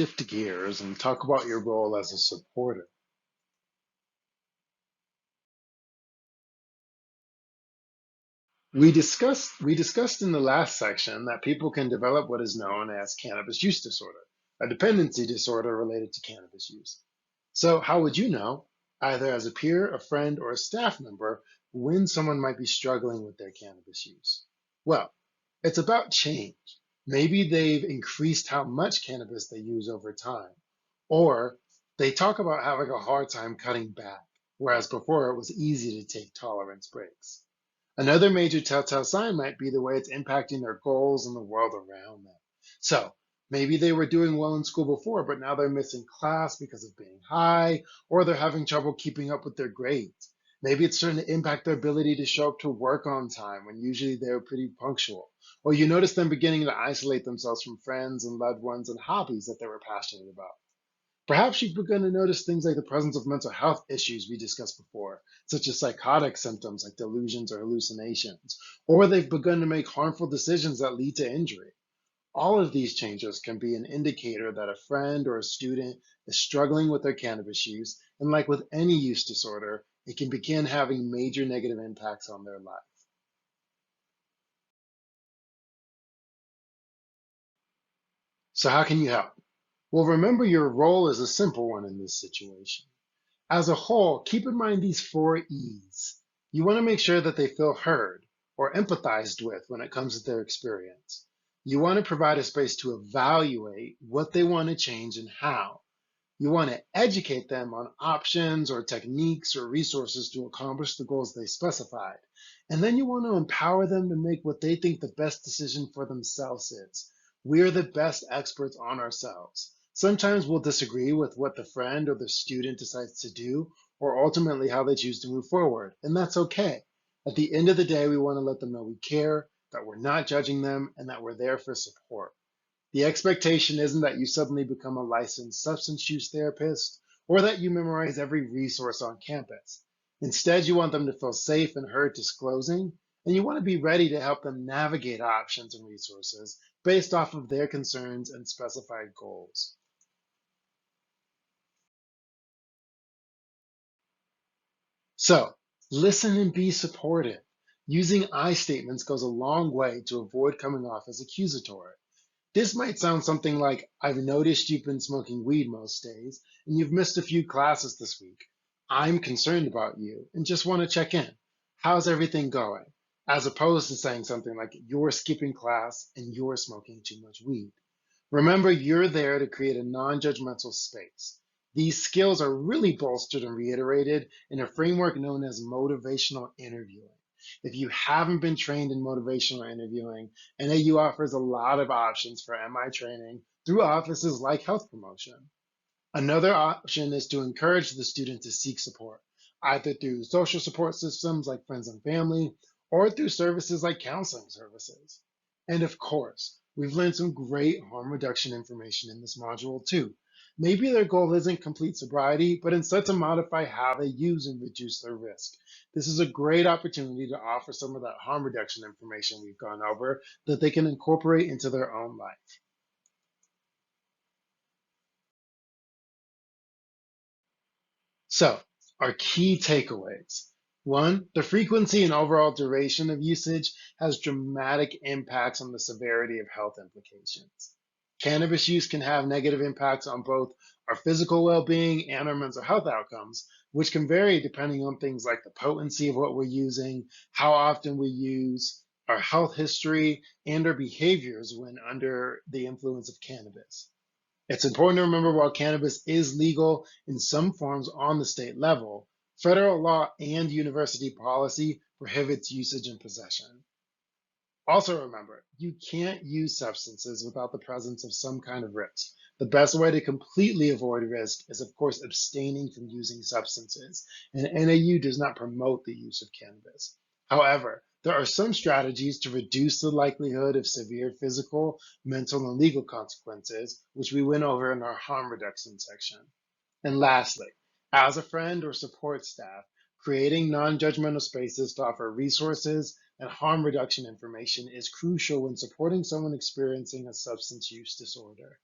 shift gears and talk about your role as a supporter. We discussed in the last section that people can develop what is known as cannabis use disorder, a dependency disorder related to cannabis use. So, how would you know, either as a peer, a friend, or a staff member, when someone might be struggling with their cannabis use? Well, it's about change. Maybe they've increased how much cannabis they use over time, or they talk about having a hard time cutting back, whereas before it was easy to take tolerance breaks. Another major telltale sign might be the way it's impacting their goals and the world around them. So maybe they were doing well in school before, but now they're missing class because of being high, or they're having trouble keeping up with their grades. Maybe it's starting to impact their ability to show up to work on time when usually they're pretty punctual. Or you notice them beginning to isolate themselves from friends and loved ones and hobbies that they were passionate about. Perhaps you've begun to notice things like the presence of mental health issues we discussed before, such as psychotic symptoms like delusions or hallucinations, or they've begun to make harmful decisions that lead to injury. All of these changes can be an indicator that a friend or a student is struggling with their cannabis use, and like with any use disorder, it can begin having major negative impacts on their life. So, how can you help? Well, remember your role is a simple one in this situation. As a whole, keep in mind these four E's. You want to make sure that they feel heard or empathized with when it comes to their experience. You want to provide a space to evaluate what they want to change and how. You want to educate them on options or techniques or resources to accomplish the goals they specified. And then you want to empower them to make what they think the best decision for themselves is. We are the best experts on ourselves. Sometimes we'll disagree with what the friend or the student decides to do, or ultimately how they choose to move forward, and that's okay. At the end of the day, we want to let them know we care, that we're not judging them, and that we're there for support. The expectation isn't that you suddenly become a licensed substance use therapist or that you memorize every resource on campus. Instead, you want them to feel safe and heard disclosing, and you want to be ready to help them navigate options and resources based off of their concerns and specified goals. So, listen and be supportive. Using I statements goes a long way to avoid coming off as accusatory. This might sound something like, I've noticed you've been smoking weed most days, and you've missed a few classes this week. I'm concerned about you and just want to check in. How's everything going? As opposed to saying something like, you're skipping class and you're smoking too much weed. Remember, you're there to create a non judgmental space. These skills are really bolstered and reiterated in a framework known as motivational interviewing. If you haven't been trained in motivational interviewing, NAU offers a lot of options for MI training through offices like health promotion. Another option is to encourage the student to seek support, either through social support systems like friends and family, or through services like counseling services. And of course, we've learned some great harm reduction information in this module too. Maybe their goal isn't complete sobriety, but instead to modify how they use and reduce their risk. This is a great opportunity to offer some of that harm reduction information we've gone over that they can incorporate into their own life. So, our key takeaways. One, the frequency and overall duration of usage has dramatic impacts on the severity of health implications. Cannabis use can have negative impacts on both our physical well being and our mental health outcomes, which can vary depending on things like the potency of what we're using, how often we use, our health history, and our behaviors when under the influence of cannabis. It's important to remember while cannabis is legal in some forms on the state level, federal law and university policy prohibits usage and possession. Also remember, you can't use substances without the presence of some kind of risk. The best way to completely avoid risk is, of course, abstaining from using substances, and NAU does not promote the use of cannabis. However, there are some strategies to reduce the likelihood of severe physical, mental, and legal consequences, which we went over in our harm reduction section. And lastly, as a friend or support staff, creating non judgmental spaces to offer resources and harm reduction information is crucial when supporting someone experiencing a substance use disorder.